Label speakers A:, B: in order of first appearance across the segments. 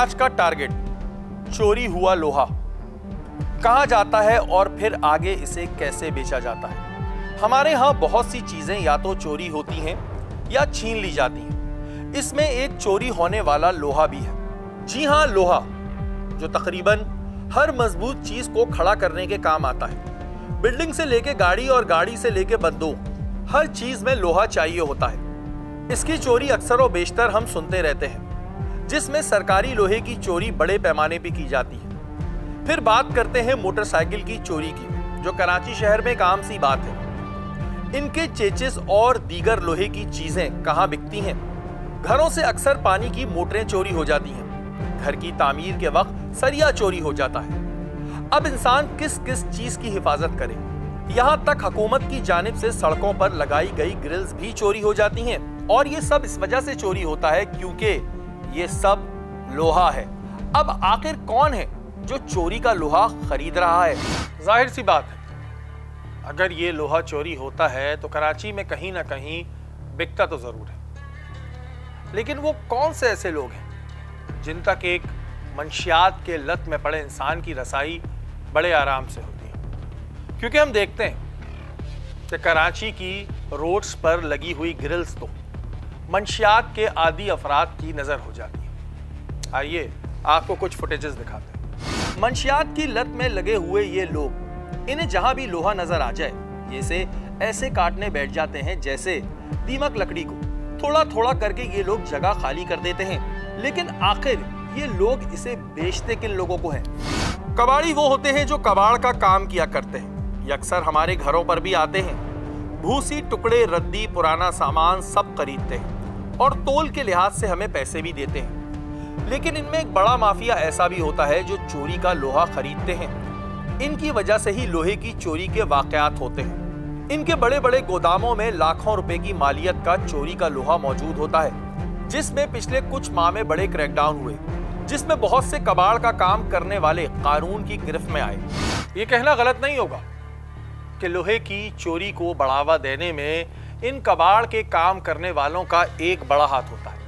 A: आज का टारगेट, चोरी हुआ लोहा कहां जाता है और फिर आगे इसे कैसे बेचा जाता है। हमारे यहां बहुत सी चीजें या तो चोरी होती हैं या छीन ली जाती हैं। इसमें एक चोरी होने वाला लोहा भी है। जी हां, लोहा, जो तकरीबन हर मजबूत चीज को खड़ा करने के काम आता है। बिल्डिंग से लेके गाड़ी और गाड़ी से लेके बंदूक, हर चीज में लोहा चाहिए होता है। इसकी चोरी अक्सर और बेशतर हम सुनते रहते हैं, जिसमें सरकारी लोहे की चोरी बड़े पैमाने पर की जाती है। फिर बात करते हैं मोटरसाइकिल की चोरी की, जो कराची शहर में एक आम सी बात है। इनके चेचिस और दीगर लोहे की चीजें कहां बिकती हैं? घरों से अक्सर पानी की मोटरें चोरी हो जाती हैं। घर की तामीर के वक्त सरिया चोरी हो जाता है। अब इंसान किस किस चीज की हिफाजत करे? यहां तक हुकूमत की जानिब से सड़कों पर लगाई गई ग्रिल्स भी चोरी हो जाती हैं। और ये सब इस वजह से चोरी होता है क्योंकि ये सब लोहा है। अब आखिर कौन है जो चोरी का लोहा खरीद रहा है? जाहिर सी बात है, अगर ये लोहा चोरी होता है तो कराची में कहीं ना कहीं बिकता तो जरूर है। लेकिन वो कौन से ऐसे लोग हैं जिन तक एक मंशियात के लत में पड़े इंसान की रसाई बड़े आराम से होती है? क्योंकि हम देखते हैं कि कराची की रोड्स पर लगी हुई ग्रिल्स तो मंशियात के आदी अफराद की नजर हो जाती है। आइए आपको कुछ फुटेजेस दिखाते हैं। मंशियात की लत में लगे हुए ये लोग, इन्हें जहां भी लोहा नजर आ जाए ये से ऐसे काटने बैठ जाते हैं जैसे दीमक लकड़ी को। थोड़ा थोड़ा करके ये लोग जगह खाली कर देते हैं। लेकिन आखिर ये लोग इसे बेचते किन लोगों को हैं? कबाड़ी वो होते हैं जो कबाड़ का काम किया करते हैं। ये अक्सर हमारे घरों पर भी आते हैं। भूसी, टुकड़े, रद्दी, पुराना सामान सब खरीदते हैं और तोल के लिहाज से हमें पैसे भी देते हैं। लेकिन इनमें एक बड़ा माफिया ऐसा भी होता है जो चोरी का लोहा खरीदते हैं। इनकी वजह से ही लोहे की चोरी के वाकयात होते हैं। इनके बड़े बड़े गोदामों में लाखों रुपए की मालियत का चोरी का लोहा मौजूद होता है, जिसमें पिछले कुछ माह में बड़े क्रैकडाउन हुए, जिसमें बहुत से कबाड़ का काम करने वाले कानून की गिरफ्त में आए। ये कहना गलत नहीं होगा कि लोहे की चोरी को बढ़ावा देने में इन कबाड़ के काम करने वालों का एक बड़ा हाथ होता है।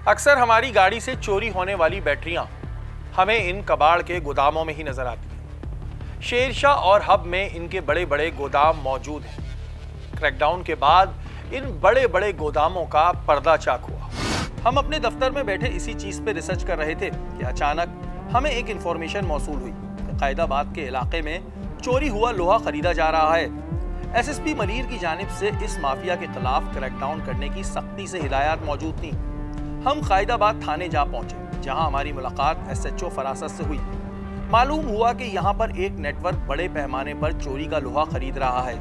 A: अक्सर हमारी गाड़ी से चोरी होने वाली बैटरियां हमें इन कबाड़ के गोदामों में ही नजर आती हैं। शेरशाह और हब में इनके बड़े बड़े गोदाम मौजूद हैं। क्रैकडाउन के बाद इन बड़े बड़े गोदामों का पर्दा चाक हुआ। हम अपने दफ्तर में बैठे इसी चीज पे रिसर्च कर रहे थे कि अचानक हमें एक इंफॉर्मेशन मौसूल हुई कि कायदाबाद के इलाके में चोरी हुआ लोहा खरीदा जा रहा है। एसएसपी मलीर की जानिब से इस माफिया के खिलाफ क्रैकडाउन करने की सख्ती से हिदायत मौजूद थी। हम कायदाबाद थाने जा पहुंचे, जहां हमारी मुलाकात एसएचओ फरासत से हुई। मालूम हुआ कि यहाँ पर एक नेटवर्क बड़े पैमाने पर चोरी का लोहा खरीद रहा है।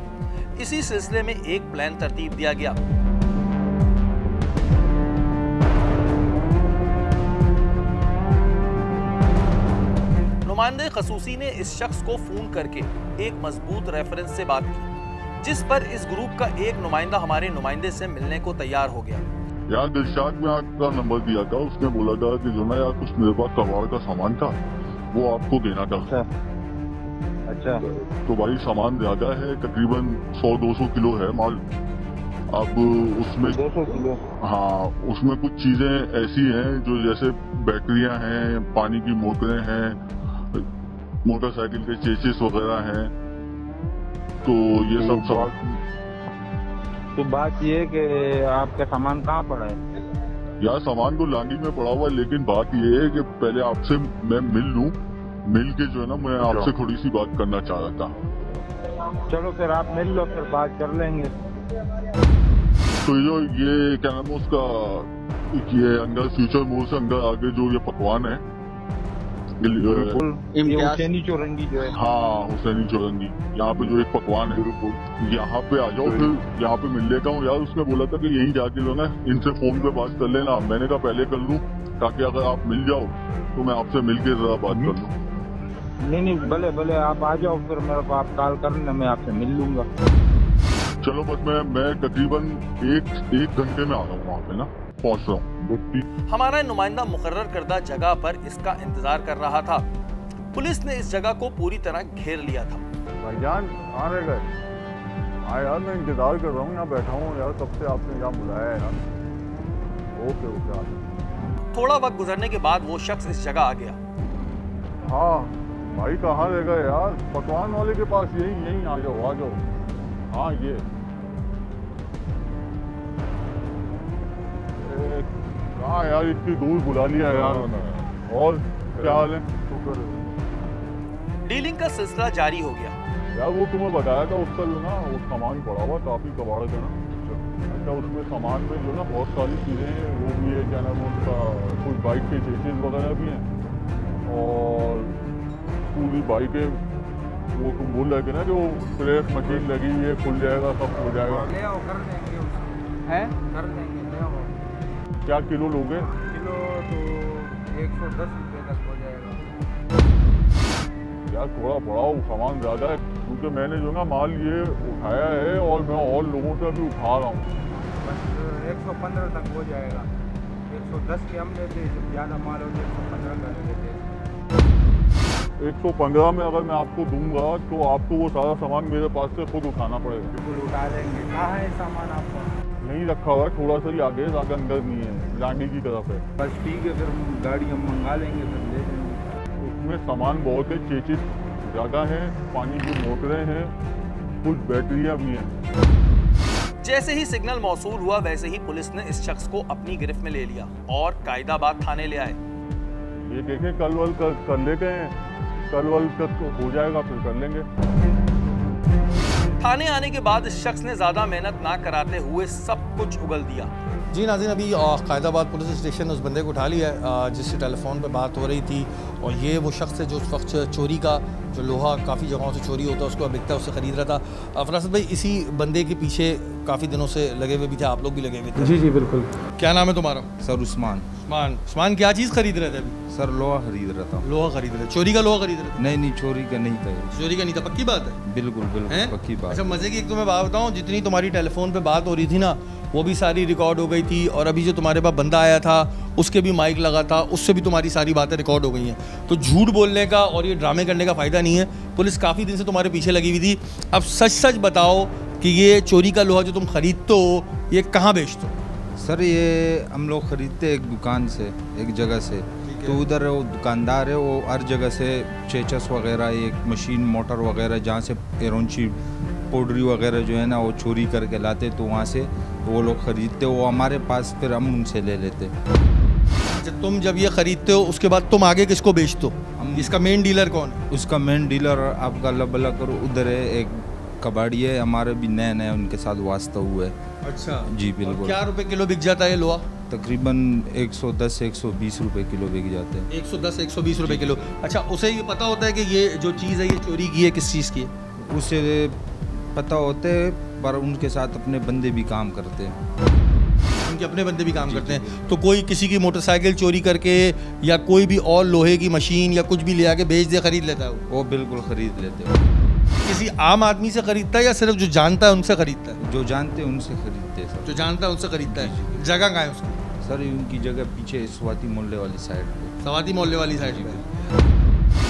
A: इसी सिलसिले में एक प्लान तरतीब दिया गया। नुमाइंदे खसूसी ने इस शख्स को फोन करके एक मजबूत रेफरेंस से बात की, जिस पर इस ग्रुप का एक नुमाइंदा हमारे नुमाइंदे से मिलने को तैयार हो गया।
B: यार दिलशाद में आपका नंबर दिया था, उसने बोला था कि जो ना यार कुछ मेरे पास कबाड़ का सामान था वो आपको देना था।
C: अच्छा।
B: तो भाई सामान ज्यादा है, तकरीबन 100-200 किलो है माल। अब उसमें
C: 200 किलो?
B: हाँ, उसमें कुछ चीजें ऐसी हैं जो जैसे बैटरियां हैं, पानी की मोटरें हैं, मोटरसाइकिल के चेचिस वगैरह हैं। तो ये सब
C: तो बात ये है कि आपका सामान कहाँ पड़ा है?
B: यार सामान तो लांडी में पड़ा हुआ है, लेकिन बात ये है कि पहले आपसे मैं मिल लूं, मिल के जो है ना मैं आपसे थोड़ी सी बात करना चाह रहा था।
C: चलो फिर आप मिल लो, फिर बात कर लेंगे।
B: तो ये क्या नाम है उसका, ये अंदर फ्यूचर मोड़ से अंदर आगे जो ये पकवान है,
C: हुसैनी चौरंगी जो है।
B: हाँ, हुसैनी चौरंगी, यहाँ पे जो एक पकवान है, यहाँ पे आ जाओ, फिर यहाँ पे मिल लेता हूँ। यार उसने बोला था कि यहीं जाके लो ना इनसे फोन पे बात कर लेना। मैंने कहा पहले कर लूँ ताकि अगर आप मिल जाओ तो मैं आपसे मिलके जरा बात कर लूँ।
C: नहीं भले भले आप आ जाओ, फिर मेरे को आप कॉल करना, मैं आपसे मिल लूंगा।
B: चलो बस मैं तकरीबन एक घंटे में आ रहा हूँ, वहाँ पे ना पहुँच रहा हूँ।
A: हमारा नुमाइंदा मुकर्रर करदा जगह पर इसका इंतजार कर रहा था। पुलिस ने इस जगह को पूरी तरह घेर लिया था।
D: भाईजान कहाँ रह गए? हाँ यार मैं इंतजार कर रहा हूँ, यहाँ बैठा हूँ यार, कब से आपने यहाँ बुलाया है यार। Okay okay.
A: थोड़ा वक्त गुजरने के बाद वो शख्स इस जगह आ गया।
B: हाँ भाई कहाँ रह गए यार, पकवान वाले के पास यहीं आ जाओ आ जाओ। हाँ ये कहाँ यार, इतनी दूर बुला लिया यार। और क्या हाल है?
A: डीलिंग का सिलसिला जारी हो गया।
B: यार वो तुम्हें बताया था उसका जो ना वो सामान पड़ा हुआ काफी कबाड़ का ना। अच्छा उसमें सामान में जो ना बहुत सारी चीज़ें हैं, वो भी है क्या नाम उसका, कुछ बाइक के चेसेस वगैरह भी हैं और पूरी बाइक है। वो तुम बोल रहे थे ना जो प्रेस मशीन लगी हुई है, खुल जाएगा सब हो जाएगा।
C: ले आओ कर देंगे है, कर देंगे ले आओ।
B: क्या किलो लोगे?
C: किलो तो 110 रुपये तक हो जाएगा।
B: यार थोड़ा बढ़ाओ, सामान ज़्यादा है क्योंकि मैंने जो ना माल ये उठाया है और मैं और लोगों से भी उठा रहा हूँ।
C: बस 115 तक हो जाएगा। 110 के हम लेते हैं, जब ज़्यादा माल हो तो 115 का लेते हैं।
B: 115 में अगर मैं आपको दूंगा तो आपको वो सारा सामान मेरे पास से खुद उठाना पड़ेगा।
C: बिल्कुल उठा देंगे। कहाँ है सामान आपका?
B: नहीं रखा हुआ है, थोड़ा सा ही आगे ज़्यादा अंदर नहीं है, लांडी की तरफ है।
C: बस ठीक है, फिर हम गाड़ी हम मंगा लेंगे, फिर ले लेंगे।
B: उसमें सामान बहुत है, चेचिस ज़्यादा है, पानी की मोटरें हैं, कुछ बैटरियाँ भी हैं।
A: जैसे ही सिग्नल मौसूल हुआ वैसे ही पुलिस ने इस शख्स को अपनी गिरफ्त में ले लिया और कायदाबाद थाने ले आए।
B: ये देखें कल वल कर लेते हैं, कल वल तक हो जाएगा फिर कर लेंगे।
A: थाने आने के बाद इस शख्स ने ज्यादा मेहनत ना कराते हुए सब कुछ उगल दिया।
E: जी नाज़रीन, अभी कायदाबाद पुलिस स्टेशन उस बंदे को उठा लिया है जिससे टेलीफोन पे बात हो रही थी और ये वो शख्स है जो उस वक्त चोरी का जो लोहा काफ़ी जगहों से चोरी होता है उसको बिकता है, उससे ख़रीद रहा था। फरासत भाई इसी बंदे के पीछे काफ़ी दिनों से लगे हुए भी थे, आप लोग भी लगे हुए थे।
F: जी जी बिल्कुल।
E: क्या नाम है तुम्हारा?
F: सर उस्मान।
E: उस्मान क्या चीज़ खरीद रहे थे अभी?
F: सर लोहा खरीद रहा था।
E: लोहा खरीद रहे थे? चोरी का लोहा खरीद रहे थे?
F: नहीं चोरी का नहीं था ये।
E: चोरी का नहीं था, पक्की बात है?
F: बिल्कुल पक्की बात।
E: अच्छा मज़े की एक तो मैं बात बताऊँ, जितनी तुम्हारी टेलीफोन पे बात हो रही थी ना वो भी सारी रिकॉर्ड हो गई थी और अभी जो तुम्हारे पास बंदा आया था उसके भी माइक लगा था, उससे भी तुम्हारी सारी बातें रिकॉर्ड हो गई हैं। तो झूठ बोलने का और ये ड्रामे करने का फ़ायदा नहीं है। पुलिस काफ़ी दिन से तुम्हारे पीछे लगी हुई थी। अब सच बताओ कि ये चोरी का लोहा जो तुम खरीदते हो ये कहाँ बेचते हो?
F: सर ये हम लोग खरीदते एक दुकान से, एक जगह से। तो उधर वो दुकानदार है, वो हर जगह से चेचस वगैरह, एक मशीन मोटर वगैरह जहाँ से एरोंची पाउडरी वगैरह जो है ना वो चोरी करके लाते, तो वहाँ से वो लोग ख़रीदते, वो हमारे पास फिर हम उनसे ले लेते।
E: अच्छा तुम जब ये ख़रीदते हो उसके बाद तुम आगे किसको बेचते हो? इसका मेन डीलर कौन है?
F: उसका मेन डीलर आपका अल्लाह भला करो उधर है, एक कबाड़ी है, हमारे भी नए उनके साथ वास्ता हुआ है।
E: अच्छा
F: जी बिल्कुल।
E: क्या रुपए किलो बिक जाता है लोहा?
F: तकरीबन 110-120 रुपए किलो बिक जाते हैं।
E: 110-120 रुपए किलो। अच्छा उसे ये पता होता है कि ये जो चीज़ है ये चोरी की है, किस चीज़ की है?
F: उसे पता होते पर उनके साथ अपने बंदे भी काम करते हैं।
E: उनके अपने बंदे भी काम करते हैं। तो कोई किसी की मोटरसाइकिल चोरी करके या कोई भी और लोहे की मशीन या कुछ भी ले आके बेच दे, खरीद लेता है
F: वो बिल्कुल खरीद लेते हैं।
E: किसी आम आदमी से खरीदता है या सिर्फ जो जानता है उनसे खरीदता है?
F: जो जानते हैं उनसे खरीदते हैं सर।
E: जो जानता है उनसे खरीदता है। जगह कहाँ है उसकी?
F: सर उनकी जगह पीछे स्वाति मोहल्ले वाली साइड पे।
E: स्वाति मोहल्ले वाली साइड पे।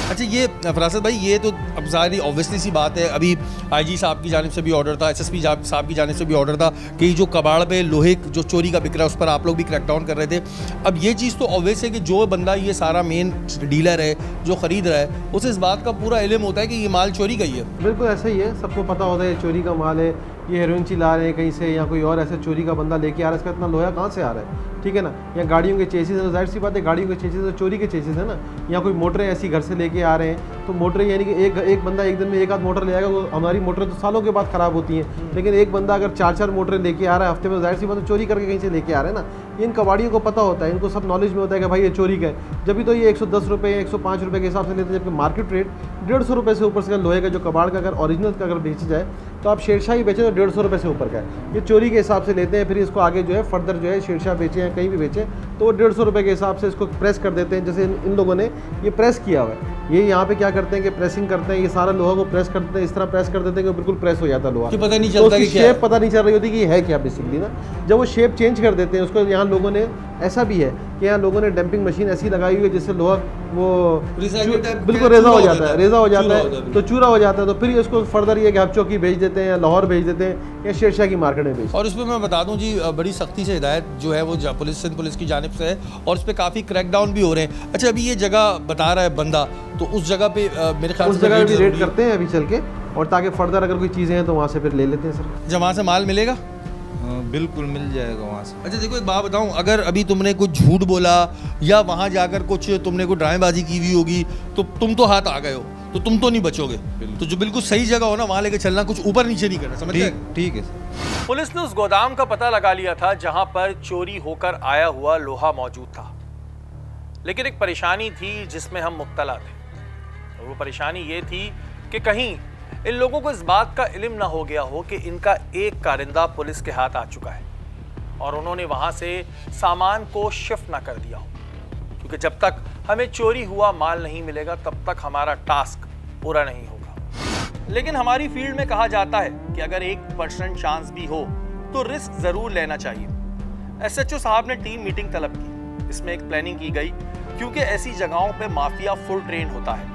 E: अच्छा ये फरासत भाई ये तो अब सारी ऑब्वियसली सी बात है, अभी आईजी साहब की जानिब से भी ऑर्डर था, एसएसपी साहब की जानिब से भी ऑर्डर था कि जो कबाड़ पे लोहे जो चोरी का बिक रहा है उस पर आप लोग भी क्रैकडाउन कर रहे थे। अब ये चीज़ तो ऑब्वियस है कि जो बंदा ये सारा मेन डीलर है जो ख़रीद रहा है उसे इस बात का पूरा इल्म होता है कि ये माल चोरी का ही है।
G: बिल्कुल ऐसा ही है, सबको पता होता है ये चोरी का माल है, ये हेरोइन चिल्ला रहे हैं कहीं से या कोई और ऐसे चोरी का बंदा लेके आ रहा है, इसका इतना लोहा कहाँ से आ रहा है? ठीक है ना। या गाड़ियों के चेसिस है, जाहिर सी बात है गाड़ियों के चेसिस तो चोरी के चेसिस है ना। या कोई मोटरें ऐसी घर से लेके आ रहे हैं तो मोटरें यानी कि एक बंदा एक दिन में एक आध मोटर ले आएगा, वो हमारी मोटरें तो सालों के बाद ख़राब होती हैं, लेकिन एक बंदा अगर 4 मोटरें लेके आ रहा है हफ्ते में, जाहिर सी बात है चोरी करके कहीं से लेके आ रहे हैं ना। इन कबाड़ियों को पता होता है, इनको सब नॉलेज में होता है कि भाई ये चोरी का है, जब भी तो ये 110 रुपये 105 रुपये के हिसाब से लेते हैं, जबकि मार्केट रेट 150 रुपये से ऊपर से लोहे का जो कबाड़ का अगर ओरिजिनल का अगर बेचा जाए तो आप शेरशाह ही बेचें तो 150 रुपये से ऊपर का है। ये चोरी के हिसाब से लेते हैं, फिर इसको आगे जो है फर्दर जो है शेरशाह बेचें या कहीं भी बेचें तो वो 150 रुपये के हिसाब से इसको प्रेस कर देते हैं। जैसे इन लोगों ने ये प्रेस किया हुआ है, ये यहाँ पे क्या करते हैं कि प्रेसिंग करते हैं, ये सारा लोहा को प्रेस कर देते हैं, इस तरह प्रेस कर देते हैं कि बिल्कुल प्रेस हो जाता है लोहा।
E: पता नहीं चलता कि
G: शेप पता नहीं चल रही होती कि ये है क्या बेसिकली ना। जब वो शेप चेंज कर देते हैं उसको, यहाँ लोगों ने ऐसा भी है कि यहाँ लोगों ने डंपिंग मशीन ऐसी लगाई हुई है जिससे लोहा वो बिल्कुल रेजा हो जाता है, तो चूरा हो जाता है, तो फिर इसको फर्दर ये कि हपचौकी भेज देते हैं या लाहौर भेज देते हैं या शेरशाह की मार्केट में बेचते हैं।
E: और उसमें मैं बता दूं जी, बड़ी सख्ती से हिदायत जो है वो सिंध पुलिस की जानिब से है और उस पर काफ़ी क्रैकडाउन भी हो रहे हैं। अच्छा, अभी ये जगह बता रहा है बंदा, तो उस जगह पे मेरे ख्याल से
G: उस जगह भी रेड करते हैं अभी चल के, और ताकि फर्दर अगर कोई चीज़ें हैं तो वहाँ से फिर ले लेते हैं सर।
E: जब वहाँ से माल मिलेगा
F: बिल्कुल मिल जाएगा वहाँ से।
E: अच्छा देखो, एक बात बताऊं, अगर अभी तुमने कुछ झूठ बोला या वहाँ जाकर कुछ तुमने कोई ड्रामेबाजी की हुई होगी तो तुम तो हाथ आ गए हो, तो तुम तो नहीं बचोगे। तो जो बिल्कुल सही जगह हो ना, वहाँ लेके चलना, कुछ ऊपर नीचे नहीं करना, समझ गए?
F: ठीक है।
A: पुलिस ने उस गोदाम का पता लगा लिया था जहां पर चोरी होकर आया हुआ लोहा मौजूद था, लेकिन एक परेशानी थी जिसमें हम मुब्तला थे। और वो परेशानी ये थी कि कहीं इन लोगों को इस बात का इल्म ना हो गया हो कि इनका एक कारिंदा पुलिस के हाथ आ चुका है और उन्होंने वहां से सामान को शिफ्ट ना कर दिया हो, क्योंकि जब तक हमें चोरी हुआ माल नहीं मिलेगा तब तक हमारा टास्क पूरा नहीं होगा। लेकिन हमारी फील्ड में कहा जाता है कि अगर 1% चांस भी हो तो रिस्क जरूर लेना चाहिए। SHO साहब ने टीम मीटिंग तलब की, इसमें एक प्लानिंग की गई, क्योंकि ऐसी जगहों पे माफिया फुल ट्रेन होता है,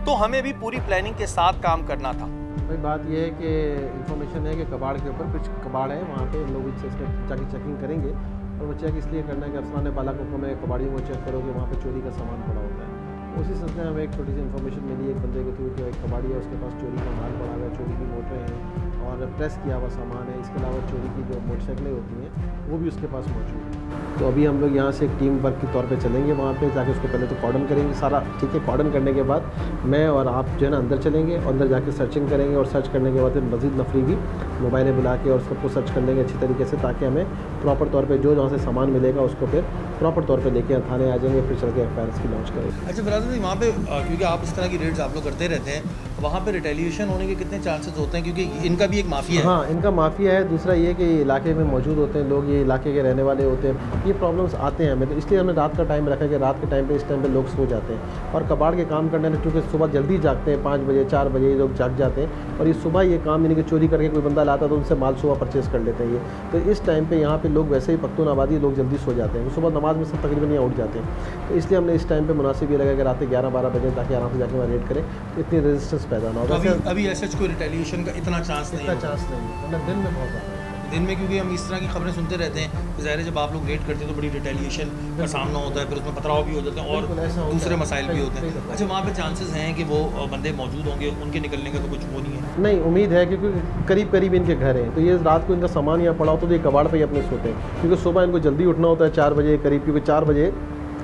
A: तो हमें भी पूरी प्लानिंग के साथ काम करना था।
G: भाई बात यह है कि इन्फॉर्मेशन है कि कबाड़ के ऊपर कुछ कबाड़ है, वहाँ पे लोग इससे जाके चेकिंग करेंगे, और वो चेक इसलिए करना है कि अफसरान बाला को में कबाड़ियों को चेक करो कि वहाँ पे चोरी का सामान पड़ा होता है। उसी सिलसिले में हमें एक छोटी सी इन्फॉर्मेशन मिली एक बंदे के थ्रू कि एक कबाड़ी है, उसके पास चोरी का माल पड़ा हुआ है, चोरी की मोटरें हैं और प्रेस किया हुआ सामान है। इसके अलावा चोरी की जो मोटरसाइकिलें होती हैं वो भी उसके पास मौजूद है। तो अभी हम लोग यहाँ से एक टीम वर्क के तौर पे चलेंगे वहाँ पे, जाके उसको पहले तो कॉर्डन करेंगे सारा, ठीक है। कॉर्डन करने के बाद मैं और आप जो है ना अंदर चलेंगे, अंदर जाके सर्चिंग करेंगे, और सर्च करने के बाद फिर मज़ीद नफरी भी मोबाइलें बुला के और सबको सर्च कर लेंगे अच्छी तरीके से, ताकि हमें प्रॉपर तौर पे जो जहाँ से सामान मिलेगा उसको फिर प्रॉपर तौर पे लेके थाने आ जाएंगे, फिर चल के FIR की लॉन्च करेंगे।
E: अच्छा बरादर जी, वहाँ पे क्योंकि आप इस तरह की रेड्स आप लोग करते रहते हैं, वहाँ पे रिटेलिएशन होने के कितने चांसेस होते हैं, क्योंकि इनका भी एक माफिया है?
G: हाँ, इनका माफिया है। दूसरा ये कि इलाके में मौजूद होते हैं लोग, ये इलाके के रहने वाले होते हैं, ये प्रॉब्लम्स आते हैं हमें, तो इसलिए हमने रात का टाइम रखा कि रात के टाइम पे इस टाइम पे लोग सो जाते हैं, और कबाड़ के काम करने में क्योंकि सुबह जल्दी जागते हैं, 5 बजे 4 बजे ये लोग जाग जाते हैं, और ये सुबह ये काम यानी कि चोरी करके कोई बंदा लाता तो उनसे माल सुबह परचेज़ कर लेते हैं ये। तो इस टाइम पर यहाँ पर लोग वैसे ही पख्तून आबादी लोग जल्दी सो जाते हैं, सुबह नमाज में सब तकरीबन यहाँ उठ जाते हैं, तो इसलिए हमने इस टाइम पर मुनासिब ये लगा कि रात के 11-12 बजे ताकि आराम से जाके वहाँ रेड करें, इतनी रेजिस्टेंस पैदा ना हो।
E: अभी SH को रिटेलिएशन का इतना चांस नहीं है,
G: मतलब दिन में बहुत ज़्यादा
E: दिन में, क्योंकि हम इस तरह की खबरें सुनते रहते हैं। ज़ाहिर है जब आप लोग रेड करते हैं तो बड़ी रिटेलिएशन का सामना होता है, फिर उसमें पथराव भी हो जाते हैं और दूसरे मसाइल भी होते हैं। अच्छा, वहाँ पे चांसेस हैं कि वो बंदे मौजूद होंगे, उनके निकलने का तो कुछ वो नहीं है?
G: नहीं, उम्मीद है, क्योंकि करीब करीब इनके घर हैं, तो ये रात को इनका सामान यहाँ पड़ा होता तो ये कबाड़ पे ही अपने सोते हैं, क्योंकि सुबह इनको जल्दी उठना होता है 4 बजे करीब, क्योंकि 4 बजे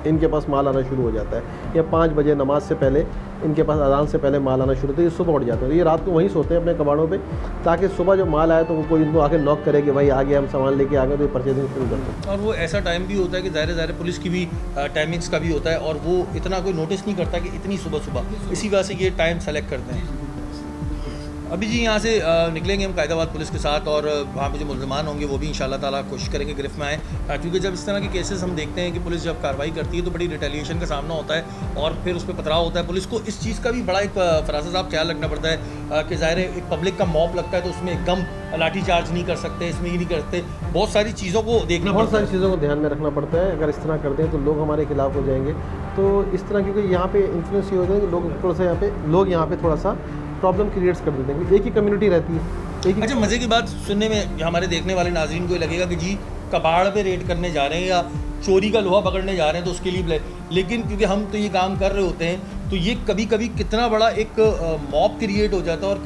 G: इनके पास माल आना शुरू हो जाता है, या 5 बजे नमाज से पहले इनके पास अजान से पहले माल आना शुरू होता है, ये सुबह उठ जाते हैं, तो ये रात को वहीं सोते हैं अपने कबाड़ों पे, ताकि सुबह जब माल आए तो वो कोई इनको आके नॉक करे कि भाई आ गए, हम सामान लेके आ गए, तो ये परचेजिंग शुरू करते हैं।
E: और वो ऐसा टाइम भी होता है कि ज़ाहिर पुलिस की भी टाइमिंग्स का भी होता है, और वो इतना कोई नोटिस नहीं करता कि इतनी सुबह, इसी वजह से ये टाइम सेलेक्ट करते हैं। अभी जी यहाँ से निकलेंगे हम कायदाबाद पुलिस के साथ, और वहाँ पे जो मुल्ज़मान होंगे वो भी इंशाल्लाह ताला कोशिश करेंगे गिरफ्त में आए, क्योंकि जब इस तरह के केसेस हम देखते हैं कि पुलिस जब कार्रवाई करती है तो बड़ी रिटेलिएशन का सामना होता है और फिर उस पर पथराव होता है। पुलिस को इस चीज़ का भी बड़ा एक फरासत साहब ख्याल रखना पड़ता है कि ज़ाहिर है एक पब्लिक का मॉब लगता है तो उसमें एकदम लाठी चार्ज नहीं कर सकते, इसमें ये नहीं करते, बहुत सारी चीज़ों को देखना,
G: बहुत सारी चीज़ों को ध्यान में रखना पड़ता है। अगर इस तरह करते हैं तो लोग हमारे खिलाफ हो जाएंगे, तो इस तरह क्योंकि यहाँ पे इन्फ्लुएंस ये होता है कि लोग थोड़ा सा यहाँ पे थोड़ा सा प्रॉब्लम क्रिएट्स कर देते हैं, एक ही कम्युनिटी रहती है।
E: अच्छा, मज़े की बात सुनने में हमारे देखने वाले नाज़रीन को लगेगा कि जी कबाड़ पे रेड करने जा रहे हैं या चोरी का लोहा पकड़ने जा रहे हैं तो उसके लिए, लेकिन क्योंकि हम तो ये काम कर रहे होते हैं तो ये कभी कभी कितना बड़ा एक मॉब क्रिएट हो जाता है और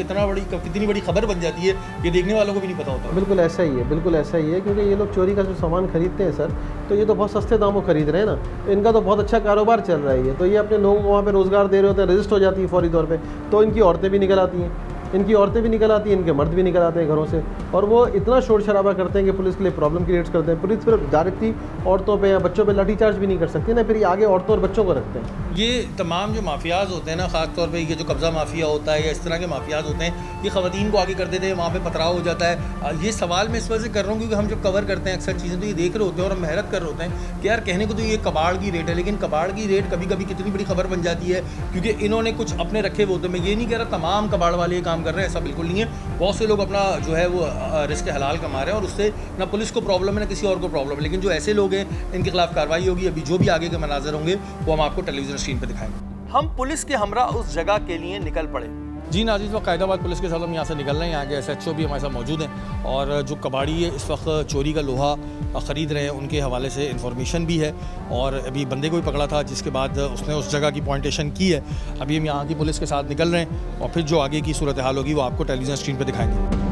E: कितनी बड़ी खबर बन जाती है, ये देखने वालों को भी नहीं पता होता।
G: बिल्कुल ऐसा ही है, बिल्कुल ऐसा ही है, क्योंकि ये लोग चोरी का जो सामान खरीदते हैं सर, तो ये तो बहुत सस्ते दामों खरीद रहे हैं ना, तो इनका तो बहुत अच्छा कारोबार चल रहा है, तो ये अपने लोगों को वहाँ पे रोज़गार दे रहे होते हैं, रजिस्ट हो जाती है फौरी तौर पे, तो इनकी औरतें भी निकल आती हैं, इनके मर्द भी निकल आते हैं घरों से, और वो इतना शोर शराबा करते हैं कि पुलिस के लिए प्रॉब्लम क्रिएट करते हैं। पुलिस फिर डायरेक्टली औरतों पे या बच्चों पे लाठीचार्ज भी नहीं कर सकती ना, फिर ये आगे औरतों और बच्चों को रखते हैं।
E: ये तमाम जो माफियाज होते हैं ना, ख़ास तौर पे ये जो कब्ज़ा माफिया होता है या इस तरह के माफियाज होते हैं, ये ख़वातीन को आगे कर देते हैं, वहाँ पे पथराव हो जाता है। ये सवाल मैं इस वजह से कर रहा हूँ क्योंकि हम जब कवर करते हैं अक्सर चीज़ें तो ये देख रहे होते हैं और हम मेहनत कर रहे होते हैं कि यार कहने को तो ये कबाड़ की रेट है, लेकिन कबाड़ की रेट कभी कभी कितनी बड़ी खबर बन जाती है क्योंकि इन्होंने कुछ अपने रखे हुए होते हैं। मैं ये नहीं कह रहा तमाम कबाड़ वाले ये काम कर रहे हैं, ऐसा बिल्कुल नहीं है। बहुत से लोग अपना जो है वो रिस्क हलाल कमा रहे हैं और उससे ना पुलिस को प्रॉब्लम है ना किसी और को प्रॉब्लम है, लेकिन जो ऐसे लोग हैं इनके खिलाफ कार्रवाई होगी। अभी जो भी आगे के मनाजर होंगे वो हम आपको टेलीविजन स्क्रीन पर दिखाएंगे।
A: हम पुलिस के हमरा उस जगह के लिए निकल पड़े
E: जी नाज़रीन, इस वक्त कायदाबाद पुलिस के साथ हम यहाँ से निकल रहे हैं। यहाँ के SHO भी हमारे साथ मौजूद हैं और जो कबाड़ी है इस वक्त चोरी का लोहा ख़रीद रहे हैं, उनके हवाले से इन्फॉर्मेशन भी है और अभी बंदे को भी पकड़ा था जिसके बाद उसने उस जगह की पॉइंटेशन की है। अभी हम यहाँ की पुलिस के साथ निकल रहे हैं और फिर जो आगे की सूरत हाल होगी वो आपको टेलीविज़न स्क्रीन पर दिखाएंगे।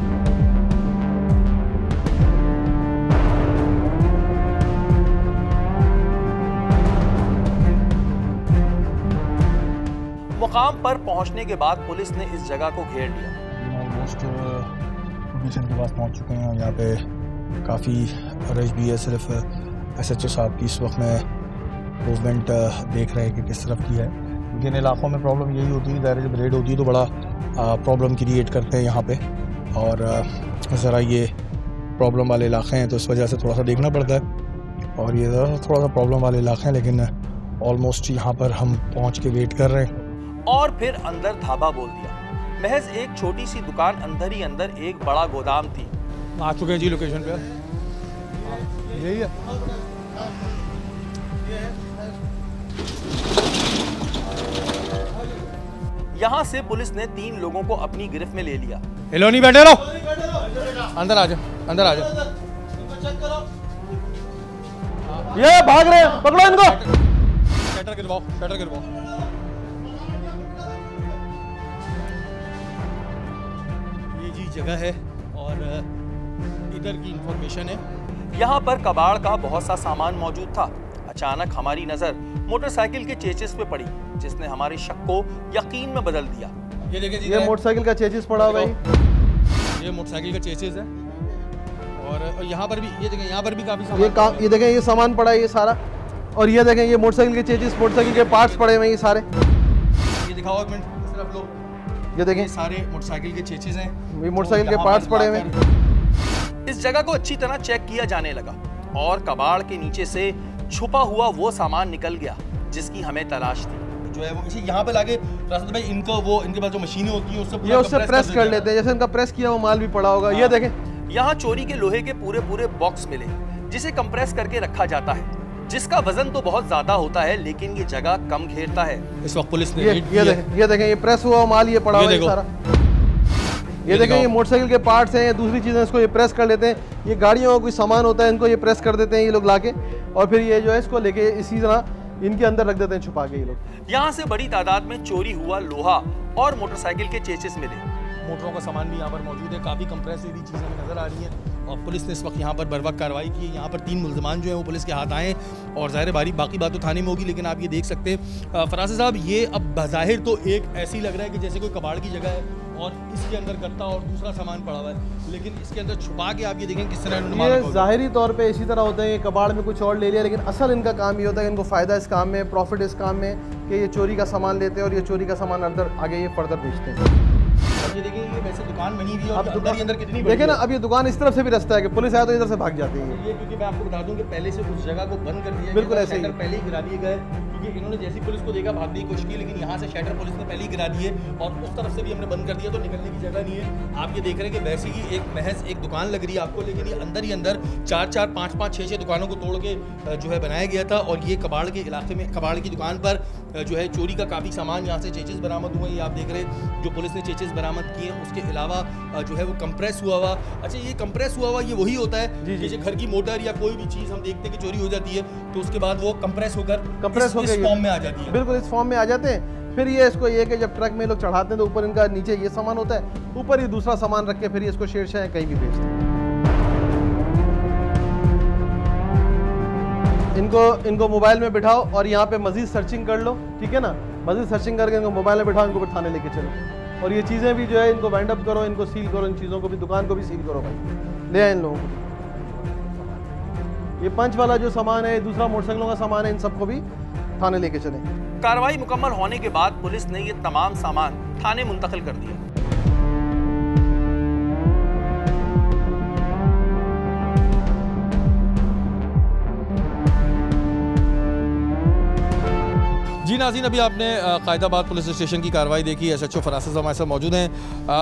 A: मुकाम पर पहुंचने के बाद पुलिस ने इस जगह को घेर लिया।
E: ऑलमोस्ट लोकेशन के पास पहुंच चुके हैं और यहाँ पे काफ़ी रश भी है। सिर्फ SHO साहब की इस वक्त में मूवमेंट देख रहे हैं कि किस तरफ की है, क्योंकि इन इलाकों में प्रॉब्लम यही होती है, ज़ाहिर जब रेड होती है तो बड़ा प्रॉब्लम क्रिएट करते हैं यहाँ पे और ज़रा ये प्रॉब्लम वाले इलाके हैं तो इस वजह से थोड़ा सा देखना पड़ता है और ये थोड़ा सा प्रॉब्लम वाले इलाके हैं, लेकिन ऑलमोस्ट यहाँ पर हम पहुँच के वेट कर रहे हैं।
A: और फिर अंदर धाबा बोल दिया। महज एक छोटी सी दुकान अंदर ही अंदर एक बड़ा गोदाम थी।
E: आ चुके हैं जी लोकेशन पे, यही है।
A: यहाँ से पुलिस ने 3 लोगों को अपनी गिरफ्त में ले लिया।
E: हेलो, नहीं बैठे रहो, अंदर आ जाओ, अंदर आ जाओ।
G: ये भाग रहे हैं, पकड़ो इनको।
E: शटर गिरवाओ, शटर गिरवाओ। जगह है और इधर की इंफॉर्मेशन है।
A: यहाँ पर कबाड़ का बहुत सा सामान मौजूद था। अचानक हमारी नजर मोटरसाइकिल के चेचिस पे पड़ी, जिसने हमारे शक को यकीन में बदल दिया।
E: ये देखिए,
G: ये मोटरसाइकिल का चेचिस पड़ा हुआ है।
E: ये मोटरसाइकिल का चेचिस है और यहाँ पर भी ये देखें, यहाँ पर भी काफी सामान,
G: ये देखें, ये सामान पड़ा है ये सारा। और ये देखें, ये मोटरसाइकिल के चेचिस, मोटरसाइकिल के पार्ट्स पड़े हुए हैं ये सारे।
E: ये दिखाओ एक मिनट, सिर्फ लोग
G: ये देखें,
E: सारे मोटरसाइकिल के चेचिस हैं,
G: ये मोटरसाइकिल के पार्ट्स पड़े हुए हैं।
A: इस जगह को अच्छी तरह चेक किया जाने लगा और कबाड़ के नीचे से छुपा हुआ वो सामान निकल गया जिसकी हमें तलाश थी।
E: जो है वो इसी यहाँ पे लाके रास्ते भाई इनको वो इनके पास जो मशीनें होती हैं
G: उससे प्रेस कर लेते हैं। जैसे इनका प्रेस किया वो माल भी पड़ा होगा। ये देखें,
A: यहाँ चोरी के लोहे के पूरे बॉक्स मिले जिसे कंप्रेस करके रखा जाता है, जिसका वजन तो बहुत ज्यादा होता है लेकिन ये जगह कम घेरता है।
E: इस वक्त पुलिस ने
G: ये देखें, ये प्रेस हुआ माल ये पड़ा हुआ है सारा। ये देखें, ये मोटरसाइकिल के पार्ट्स हैं, दूसरी चीजें, इसको ये प्रेस कर लेते हैं। ये गाड़ियों का कोई सामान होता है, इनको ये प्रेस कर देते हैं ये लोग लाके और फिर ये जो है इसको लेके इसी तरह इनके अंदर रख देते हैं छुपा के ये लोग।
A: यहाँ से बड़ी तादाद में चोरी हुआ लोहा और मोटरसाइकिल के चेचिस मिले।
E: मोटरों का सामान भी यहाँ पर मौजूद है, काफ़ी कंप्रेस हुई चीज़ें हमें नज़र आ रही हैं और पुलिस ने इस वक्त यहाँ पर बर वक्त कार्रवाई की। यहाँ पर 3 मुल्ज़मान जो हैं वो पुलिस के हाथ आए और ज़ाहिर बाकी बात तो थाने में होगी, लेकिन आप ये देख सकते हैं फरासे साहब, ये अब बज़ाहिर तो एक ऐसी लग रहा है कि जैसे कोई कबाड़ की जगह है और इसके अंदर गत्ता और दूसरा सामान पड़ा हुआ है, लेकिन इसके अंदर छुपा के आप ये देखें किस तरह
G: ये ज़ाहिरी तौर पे इसी तरह होता है। कबाड़ में कुछ और ले लिया, लेकिन असल इनका काम ये होता है कि इनको फ़ायदा इस काम में, प्रॉफिट इस काम में कि ये चोरी का सामान लेते हैं और ये चोरी का सामान अंदर आगे ये फर्दर बेचते हैं।
E: ये देखिए, ये वैसे दुकान बनी हुई है और अंदर कितनी
G: देखें ना, अब ये दुकान इस तरफ से भी रास्ता है कि पुलिस आया तो इधर से भाग जाती है।
E: ये क्योंकि मैं आपको बता दूं कि पहले से उस जगह को बंद कर दिया,
G: बिल्कुल ऐसे ही
E: पहले ही गिरा दिए गए, क्योंकि इन्होंने जैसी पुलिस को देखा भागने की कोशिश की, लेकिन यहाँ से शटर पुलिस ने पहले ही गिरा दिए और उस तरफ से भी हमने बंद कर दिया, तो निकलने की जगह नहीं है। आप ये देख रहे हैं कि वैसे ही एक महज एक दुकान लग रही है आपको, लेकिन ये अंदर ही अंदर 4-4, 5-5, 6-6 दुकानों को तोड़ के जो है बनाया गया था और ये कबाड़ के इलाके में, कबाड़ की दुकान पर जो है चोरी का काफ़ी सामान, यहाँ से चेचिस बरामद हुए। ये आप देख रहे हैं जो पुलिस ने चेचिस बरामद किए, उसके अलावा जो है वो कंप्रेस हुआ हुआ। अच्छा, ये कंप्रेस हुआ हुआ ये वही होता है जैसे घर की मोटर या कोई भी चीज़ हम देखते हैं कि चोरी हो जाती है तो उसके बाद वो कंप्रेस होकर इस फॉर्म में आ जाती है।
G: बिल्कुल इस फॉर्म में आ जाते हैं। फिर ये इसको ये कि जब ट्रक में लोग चढ़ाते हैं तो ऊपर इनका नीचे ये सामान होता है, ऊपर ये दूसरा सामान रख के फिर इसको शेरशाह कहीं भी बेचते हैं। इनको मोबाइल में बिठाओ और यहाँ पे मजीद सर्चिंग कर लो, ठीक है ना। मजीद सर्चिंग करके इनको मोबाइल में बिठाओ, इनको फिर थाने लेके चलो और ये चीज़ें भी जो है इनको वाइंड अप करो, इनको सील करो, इन चीज़ों को भी, दुकान को भी सील करो भाई, ले आए इन लोगों को। ये पंच वाला जो सामान है, दूसरा मोटरसाइकिलों का सामान है, इन सबको भी थाने लेके चले।
A: कार्रवाई मुकम्मल होने के बाद पुलिस ने ये तमाम सामान थाने मुंतकिल कर दिया।
E: जी नाज़रीन, अभी आपने कायदाबाद पुलिस स्टेशन की कार्रवाई देखी। SHO फरासे साहब हमारे साथ मौजूद हैं।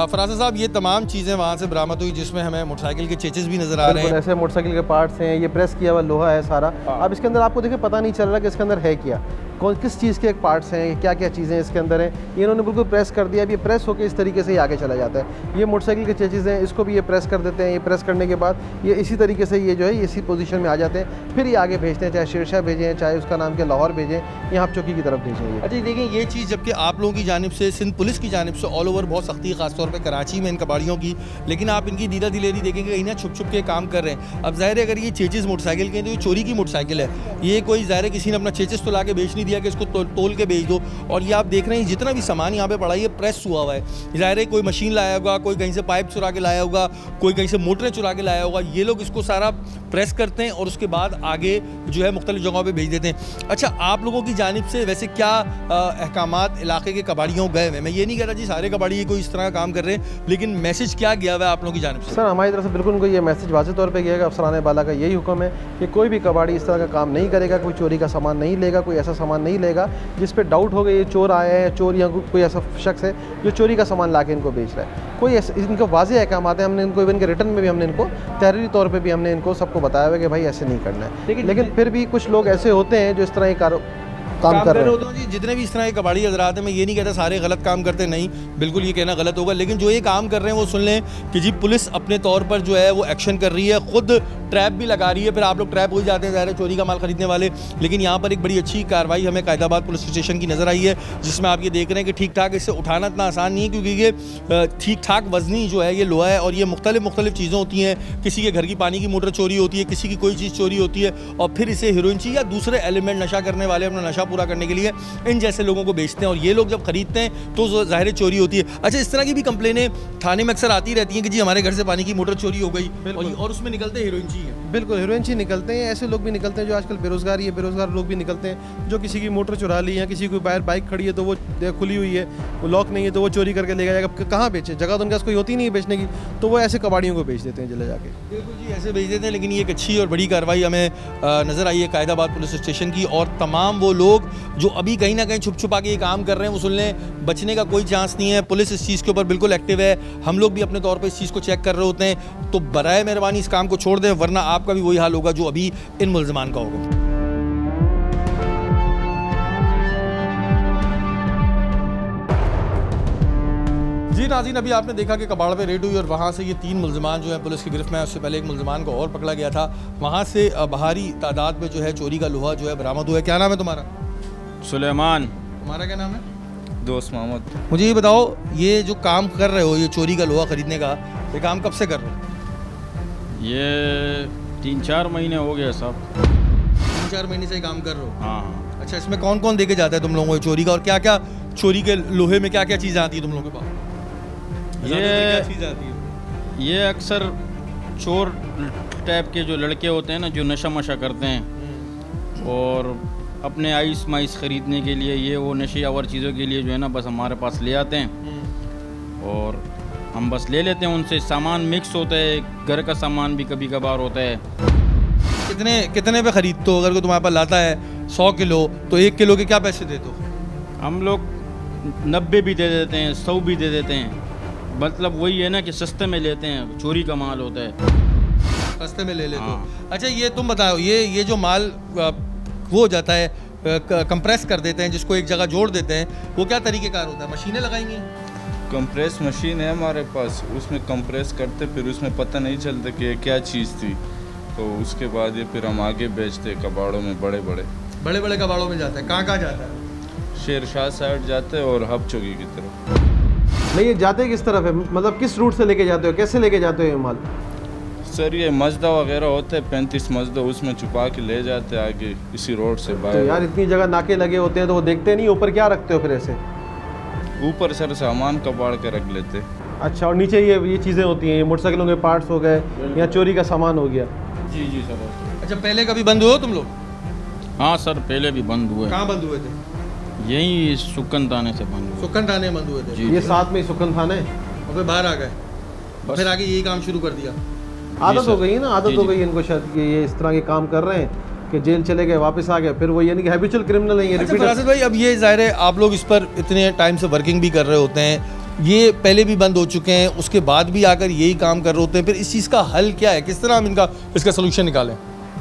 E: फरासे साहब, ये तमाम चीज़ें वहाँ से बरामद हुई जिसमें हमें मोटरसाइकिल के चेचिस भी नज़र आ रहे हैं।
G: ऐसे मोटरसाइकिल के पार्ट्स हैं, ये प्रेस किया हुआ लोहा है सारा। अब इसके अंदर आपको देखिए पता नहीं चल रहा कि इसके अंदर है क्या। किस चीज़ के पार्ट्स हैं, क्या क्या चीज़ें इसके अंदर हैं, ये इन्होंने बिल्कुल प्रेस कर दिया। अब ये प्रेस होकर इस तरीके से ही आगे चला जाता है। ये मोटरसाइकिल के चेचिज़ हैं, इसको भी ये प्रेस कर देते हैं। ये प्रेस करने के बाद ये इसी तरीके से ये जो है इसी पोजीशन में आ जाते हैं। फिर ये आगे भेजते हैं, चाहे शेरशाह भेजें, चाहे उसका नाम के लाहौर भेजें, यहाँ चौकी की तरफ भेजें।
E: अच्छा देखिए, ये चीज़ जबकि आप लोगों की जानिब से, सिंध पुलिस की जानिब से ऑल ओवर बहुत सख्ती, खासतौर पर कराची में इन कबाड़ियों की, लेकिन आप इनकी दीदा दिलेरी देखेंगे कहीं ना छुप छुप के काम कर रहे हैं। अब ज़ाहिर है अगर ये चेचिस मोटरसाइकिल के हैं तो ये चोरी की मोटरसाइकिल है, ये कोई ज़ाहिर है किसी ने अपना चेचिस तो ला के बेच नहीं दिया कि इसको तोल के बेच दो। और ये आप देख रहे हैं जितना भी सामान यहाँ पे पड़ा है ये प्रेस हुआ हुआ है। ज़ाहिर है कोई मशीन लाया होगा, कोई कहीं से पाइप चुरा के लाया होगा, कोई कहीं से मोटरें चुरा के लाया होगा। ये लोग इसको सारा प्रेस करते हैं और उसके बाद आगे जो है मुख्तलिफ जगहों पर भेज देते हैं। अच्छा, आप लोगों की जानिब से वैसे क्या अहकामात इलाके के कबाड़ियों गए हुए? मैं ये नहीं कहता जी सारे कबाड़ी कोई इस तरह का काम कर रहे हैं, लेकिन मैसेज क्या गया हुआ है आप लोगों की जानिब से?
G: सर हमारी तरफ से बिल्कुल उनको ये मैसेज वाज़ेह तौर पे गया, अफसरान बाला का यही हुक्म है कि कोई भी कबाड़ी इस तरह का काम नहीं करेगा, कोई चोरी का सामान नहीं लेगा, कोई ऐसा सामान नहीं लेगा जिस पे डाउट हो गया ये चोर आया है, चोर या कोई ऐसा शख्स है जो चोरी का सामान ला के इनको बेच रहा है। कोई इनको वाज़ेह अहकाम आते हैं, हमने इनको इवन के रिटर्न में भी हमने इनको तहरीरी तौर पर भी हमने इनको सबको बताया हुआ कि भाई ऐसे नहीं करना है। लेकिन फिर भी कुछ लोग ऐसे होते हैं जो इस तरह के काम कर रहे होते हैं।
E: जी, जितने भी इस तरह के कबाड़ी हजरात हैं, मैं ये नहीं कहता सारे गलत काम करते, नहीं, बिल्कुल ये कहना गलत होगा, लेकिन जो ये काम कर रहे हैं वो सुन लें कि जी पुलिस अपने तौर पर जो है वो एक्शन कर रही है, खुद ट्रैप भी लगा रही है। फिर आप लोग ट्रैप हो जाते हैं ज़ाहिर है चोरी का माल खरीदने वाले, लेकिन यहाँ पर एक बड़ी अच्छी कार्रवाई हमें कायदाबाद पुलिस स्टेशन की नज़र आई है, जिसमें आप ये देख रहे हैं कि ठीक ठाक इससे उठाना इतना आसान नहीं है, क्योंकि ये ठीक ठाक वजनी जो है ये लोहा है और ये मुख्तलिफ चीज़ें होती हैं। किसी के घर की पानी की मोटर चोरी होती है, किसी की कोई चीज़ चोरी होती है, और फिर इसे हीरोइन या दूसरे एलिमेंट नशा करने वाले अपना नशा पूरा करने के लिए इन जैसे लोगों को बेचते हैं, और ये लोग जब खरीदते हैं तो ज़ाहिर चोरी होती है। अच्छा, इस तरह की भी कंप्लेनें थाने में अक्सर आती रहती हैं कि जी हमारे घर से पानी की मोटर चोरी हो गई, और उसमें निकलते हीरोइन चाहिए।
G: बिल्कुल हीरोइन चाहिए निकलते हैं, ऐसे लोग भी निकलते हैं जो आजकल बेरोजगार लोग भी निकलते हैं, जो किसी की मोटर चुरा ली या किसी की बाहर बाइक खड़ी है तो वो खुली हुई है, वो लॉक नहीं है तो वो चोरी करके ले जाएगा। कहाँ बेचे, जगह तो उनके पास कोई होती नहीं है बेचने की, तो वो ऐसे कबाड़ियों को बेच देते हैं जले जाके।
E: बिल्कुल जी, ऐसे बेच देते हैं। लेकिन ये एक अच्छी और बड़ी कार्रवाई हमें नज़र आई है कायदाबाद पुलिस स्टेशन की, और तमाम वो लोग जो अभी कहीं ना कहीं छुप छुपा के ये काम कर रहे हैं वो सुन लें, बचने का कोई चांस नहीं है। पुलिस इस चीज़ के ऊपर बिल्कुल एक्टिव है, हम लोग भी अपने तौर पर इस चीज़ को चेक कर रहे होते हैं। तो बराए मेहरबानी इस काम को छोड़ दें, वरना आपका भी वही हाल होगा जो अभी इन मुल्ज़िमान का होगा। जी नाज़रीन, अभी आपने देखा कि कबाड़ पे रेड हुई और वहाँ से ये 3 मुल्ज़िमान जो है पुलिस की गिरफ्त में है। उससे पहले एक मुल्ज़िमान को और पकड़ा गया था, वहाँ से भारी तादाद में जो है चोरी का लोहा जो है बरामद हुआ है। क्या नाम है तुम्हारा?
H: सुलेमान।
E: तुम्हारा क्या नाम है?
H: दोस्त मोहम्मद।
E: मुझे ये बताओ, ये जो काम कर रहे हो, ये चोरी का लोहा खरीदने का, ये काम कब से कर रहे हो?
H: ये 3-4 महीने हो गए साहब।
E: 3-4 महीने से काम कर रहे हो?
H: हाँ।
E: अच्छा, इसमें कौन कौन देके जाता है तुम लोगों को चोरी का, और क्या क्या चोरी के लोहे में क्या क्या चीज़ें आती है तुम लोगों के पास? क्या चीज़ आती है?
H: ये अक्सर चोर टाइप के जो लड़के होते हैं ना, जो नशा मशा करते हैं और अपने आइस माइस ख़रीदने के लिए, ये वो नशियावर चीज़ों के लिए जो है ना बस हमारे पास ले आते हैं और हम बस ले लेते हैं उनसे। सामान मिक्स होता है, घर का सामान भी कभी कभार होता है।
E: कितने पे खरीदते हो? अगर कोई तुम्हारे पास लाता है 100 किलो तो 1 किलो के क्या पैसे देते हो?
H: हम लोग 90 भी दे देते हैं, 100 भी दे देते हैं। मतलब वही है ना कि सस्ते में लेते हैं, चोरी का माल होता है,
E: सस्ते में ले लेते हो। अच्छा, ये तुम बताओ, ये जो माल वो हो जाता है, कंप्रेस कर देते हैं, जिसको एक जगह जोड़ देते हैं, वो क्या तरीक़ेकार होता है? मशीनें लगाएंगी?
I: कंप्रेस मशीन है हमारे पास, उसमें कंप्रेस करते, फिर उसमें पता नहीं चलता कि ये क्या चीज़ थी, तो उसके बाद ये फिर हम आगे बेचते कबाड़ों में, बड़े बड़े कबाड़ों में जाता है। कहाँ जाता है? शेरशाह साइड जाते हैं और हब चौकी की तरफ।
G: नहीं, ये जाते किस तरफ है, मतलब किस रूट से लेके जाते हो, कैसे लेके जाते हो ये माल?
I: सर ये मजदा वगैरह होते हैं, 35 मजदा, उसमें छुपा के ले जाते हैं आगे इसी रोड से बाहर।
G: तो यार इतनी जगह नाके लगे होते हैं तो वो देखते नहीं ऊपर क्या रखते हो फिर ऐसे?
I: ऊपर सर सामान कबाड़ के रख लेते।
G: अच्छा, और नीचे ये चीज़ें होती हैं, ये मोटरसाइकिलों के पार्ट्स हो गए या चोरी का सामान हो गया?
H: जी सर।
E: अच्छा, पहले कभी बंद हुए हो तुम लोग?
H: हाँ सर, पहले भी बंद हुए।
E: कहाँ बंद हुए थे?
H: यही सुक्कन थाने से बंद हुए।
E: सुक्कन थाने बंद हुए थे?
G: ये साथ में ही सुक्कन थाने,
E: और फिर बाहर आ गए, फिर आगे यही काम शुरू कर दिया।
G: आदत हो गई ना, आदत हो गई इनको शायद कि ये इस तरह के काम कर रहे हैं कि जेल चले गए, वापस आ गए, फिर वो यानी कि हैबिचुअल क्रिमिनल है ये।
E: अच्छा फरासत भाई, अब ये ज़ाहिर है आप लोग इस पर इतने टाइम से वर्किंग भी कर रहे होते हैं, ये पहले भी बंद हो चुके हैं, उसके बाद भी आकर यही काम कर रहे होते हैं, फिर इस चीज़ का हल क्या है? किस तरह हम इसका सोल्यूशन निकालें?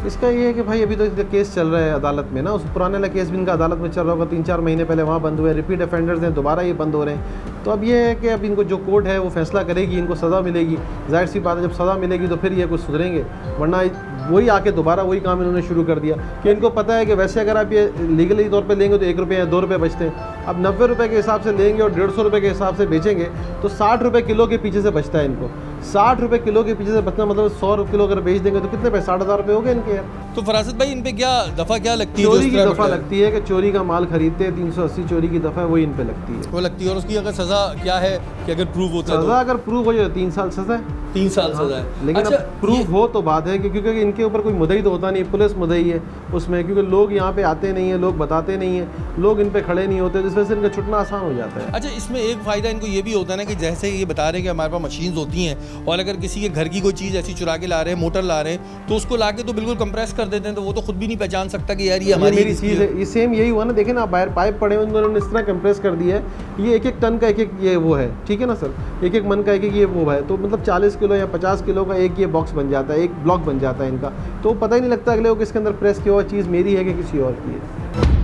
G: इसका ये है कि भाई अभी तो इसका केस चल रहा है अदालत में ना, उस पुराने वाला केस भी इनका अदालत में चल रहा होगा, 3-4 महीने पहले वहाँ बंद हुए, रिपीट ऑफेंडर्स हैं, दोबारा ये बंद हो रहे हैं। तो अब ये है कि अब इनको जो कोर्ट है वो फैसला करेगी, इनको सज़ा मिलेगी। जाहिर सी बात है जब सज़ा मिलेगी तो फिर ये कुछ सुधरेंगे, वरना वही आके दोबारा वही काम इन्होंने शुरू कर दिया कि इनको पता है कि वैसे अगर आप ये लीगली तौर पे लेंगे तो 1 रुपये या 2 रुपये बचते हैं, अब 90 रुपये के हिसाब से लेंगे और 150 रुपये के हिसाब से बेचेंगे तो 60 रुपये किलो के पीछे से बचता है इनको। 60 रुपये किलो के पीछे से बचना मतलब 100 किलो अगर बेच देंगे तो कितने पैसे, 60,000 रुपये हो गए इनके यार।
E: तो फरासत भाई इन पे क्या दफ़ा क्या लगती है?
G: चोरी की दफ़ा लगती है कि चोरी का माल खरीदते हैं, 380 चोरी की दफ़ा वही इन पे लगती है,
E: वो लगती है। और उसकी अगर सज़ा क्या है कि अगर प्रूव होता है?
G: सज़ा अगर प्रूव हो जाए 3 साल सज़ा है,
E: 3 साल सज़ा है।
G: लेकिन
E: अच्छा,
G: अब प्रूव हो तो बात है कि क्योंकि इनके ऊपर कोई मुद्दई तो होता नहीं, पुलिस मुद्दई है उसमें, क्योंकि लोग यहाँ पे आते नहीं है, लोग बताते नहीं है, लोग इन पे खड़े नहीं होते, जिस वजह से इनका छुटना आसान हो जाता है।
E: अच्छा, इसमें एक फ़ायदा इनको ये भी होता है ना कि जैसे ये बता रहे हैं कि हमारे पास मशीन्स होती हैं और अगर किसी के घर की कोई चीज़ ऐसी चुरा के ला रहे हैं, मोटर ला रहे हैं, तो उसको ला के तो बिल्कुल कंप्रेस कर देते हैं, तो वो तो खुद भी नहीं पहचान सकता कि यार ये हमारी
G: मेरी चीज़ है। ये सेम यही हुआ ना, देखें ना, बाहर पाइप पड़े हुए उन्होंने इस तरह कंप्रेस कर दिया है, ये 1-1 टन का 1-1 ये वो है, ठीक है ना सर, 1-1 मन का 1-1 ये वो है, तो मतलब 40 किलो या 50 किलो का एक ये बॉक्स बन जाता है, एक ब्लॉक बन जाता है इनका, तो पता ही नहीं लगता अगले को किसके अंदर प्रेस किया हुआ चीज़ मेरी है कि किसी और की है।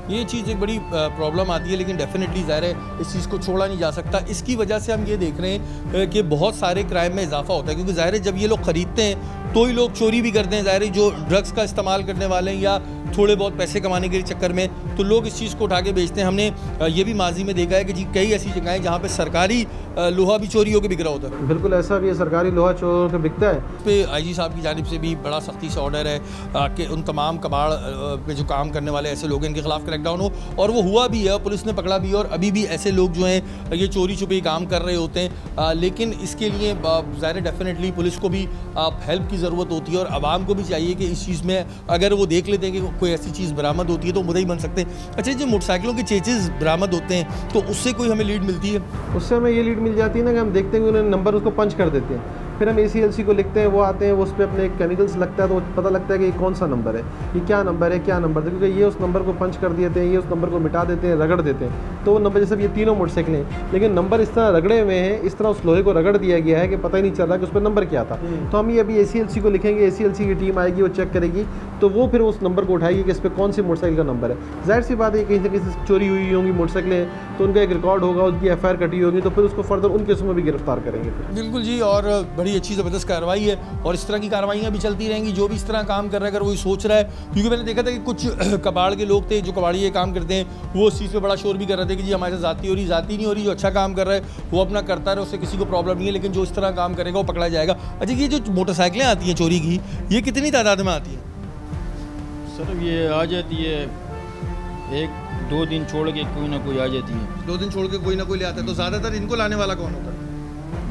E: ये चीज़ एक बड़ी प्रॉब्लम आती है, लेकिन डेफिनेटली ज़ाहिर है इस चीज़ को छोड़ा नहीं जा सकता। इसकी वजह से हम ये देख रहे हैं कि बहुत सारे क्राइम में इजाफा होता है, क्योंकि ज़ाहिर है जब ये लोग ख़रीदते हैं तो ही लोग चोरी भी करते हैं। ज़ाहिर है जो ड्रग्स का इस्तेमाल करने वाले हैं या थोड़े बहुत पैसे कमाने के चक्कर में तो लोग इस चीज़ को उठा के बेचते हैं। हमने ये भी माजी में देखा है कि जी कई ऐसी जगह हैं जहाँ पे सरकारी लोहा भी चोरी होकर बिक रहा होता है।
G: बिल्कुल ऐसा भी है, सरकारी लोहा चोर होकर बिकता है।
E: पे IG साहब की जानिब से भी बड़ा सख्ती से ऑर्डर है कि उन तमाम कबाड़ पे जो काम करने वाले ऐसे लोग हैं इनके खिलाफ क्रैकडाउन हो, और वो हुआ भी है, पुलिस ने पकड़ा भी है, और अभी भी ऐसे लोग जो हैं ये चोरी छुपे काम कर रहे होते हैं। लेकिन इसके लिए ज़ाहिर डेफिनेटली पुलिस को भी हेल्प की ज़रूरत होती है और आवाम को भी चाहिए कि इस चीज़ में अगर वो देख लेते हैं कि कोई ऐसी चीज़ बरामद होती है तो मुद्दई बन सकते हैं। अच्छा, जो मोटरसाइकिलों के चेचेस बरामद होते हैं तो उससे कोई हमें लीड मिलती है?
G: उससे हमें ये लीड मिल जाती है ना कि हम देखते हैं कि उन्होंने नंबर उसको पंच कर देते हैं, फिर हम ACLC को लिखते हैं, वो आते हैं, वो उस पर अपने केमिकल्स लगता है तो पता लगता है कि ये कौन सा नंबर है, ये क्या नंबर है, क्या नंबर है, क्योंकि ये उस नंबर को पंच कर देते हैं, ये उस नंबर को मिटा देते हैं, रगड़ देते हैं, तो वो नंबर, जैसे ये तीनों मोटरसाइकिलें हैं लेकिन नंबर इस तरह रगड़े हुए हैं, इस तरह उस लोहे को रगड़ दिया गया है कि पता ही नहीं चल रहा कि उस पर नंबर क्या था। तो हम ये अभी ACLC को लिखेंगे, ACLC की टीम आएगी, वो चेक करेगी, तो वो फिर उस नंबर को उठाएगी कि इस पर कौन सी मोटरसाइकिल का नंबर है। जाहिर सी बात है कहीं से कहीं चोरी हुई होंगी मोटरसाइकिलें, तो उनका एक रिकॉर्ड होगा, उनकी FIR कटी होगी, तो फिर उसको फर्दर उन केसों में भी गिरफ्तार करेंगे।
E: बिल्कुल जी, और बड़ी अच्छी ज़बरदस्त कार्रवाई है और इस तरह की कार्रवाइयाँ भी चलती रहेंगी। जो भी इस तरह काम कर रहा है, अगर वही सोच रहा है, क्योंकि मैंने देखा था कि कुछ कबाड़ के लोग थे जो कबाड़ी ये काम करते हैं, वो उस चीज़ पे बड़ा शोर भी कर रहे थे कि जी हमारे साथ जाती हो रही, जाती नहीं हो रही, जो अच्छा काम कर रहा है वो अपना करता रहे, उससे किसी को प्रॉब्लम नहीं है, लेकिन जो इस तरह काम करेगा वो पकड़ा जाएगा। अच्छा, ये जो मोटरसाइकिलें आती हैं चोरी की, ये कितनी तादाद में आती हैं?
H: सर ये आ जाती है 1-2 दिन छोड़ के कोई ना कोई आ जाती है।
E: 2 दिन छोड़ के कोई ना कोई ले आता है। तो ज़्यादातर इनको लाने वाला कौन होता है?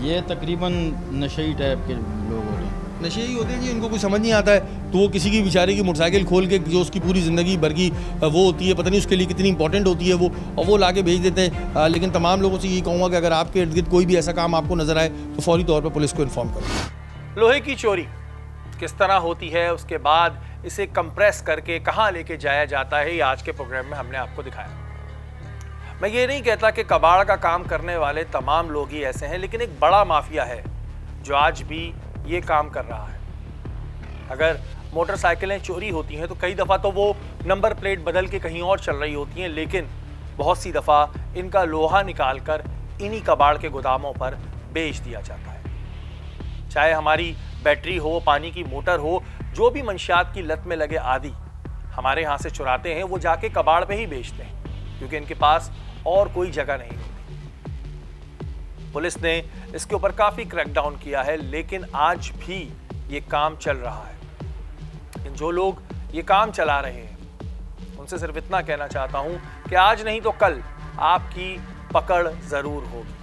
H: ये तकरीबन नशेई टाइप के लोग होते हैं।
E: नशे ही होते हैं जी, इनको कुछ समझ नहीं आता है तो वो किसी की बेचारे की मोटरसाइकिल खोल के जो उसकी पूरी ज़िंदगी भर की वो होती है, पता नहीं उसके लिए कितनी इंपॉर्टेंट होती है वो, और वो ला के भेज देते हैं। लेकिन तमाम लोगों से यही कहूँगा कि अगर आपके इर्द गिर्द कोई भी ऐसा काम आपको नजर आए तो फौरी तौर पर पुलिस को इन्फॉर्म करो।
A: लोहे की चोरी किस तरह होती है, उसके बाद इसे कंप्रेस करके कहाँ लेके जाया जाता है, ये आज के प्रोग्राम में हमने आपको दिखाया। मैं ये नहीं कहता कि कबाड़ का काम करने वाले तमाम लोग ही ऐसे हैं, लेकिन एक बड़ा माफिया है जो आज भी ये काम कर रहा है। अगर मोटरसाइकिलें चोरी होती हैं तो कई दफ़ा तो वो नंबर प्लेट बदल के कहीं और चल रही होती हैं, लेकिन बहुत सी दफ़ा इनका लोहा निकाल कर इन्हीं कबाड़ के गोदामों पर बेच दिया जाता है। चाहे हमारी बैटरी हो, पानी की मोटर हो, जो भी मंशियात की लत में लगे आदि हमारे यहाँ से चुराते हैं, वो जाके कबाड़ पे ही बेचते हैं, क्योंकि इनके पास और कोई जगह नहीं होती। पुलिस ने इसके ऊपर काफ़ी क्रैकडाउन किया है, लेकिन आज भी ये काम चल रहा है। लेकिन जो लोग ये काम चला रहे हैं उनसे सिर्फ इतना कहना चाहता हूं कि आज नहीं तो कल आपकी पकड़ जरूर होगी।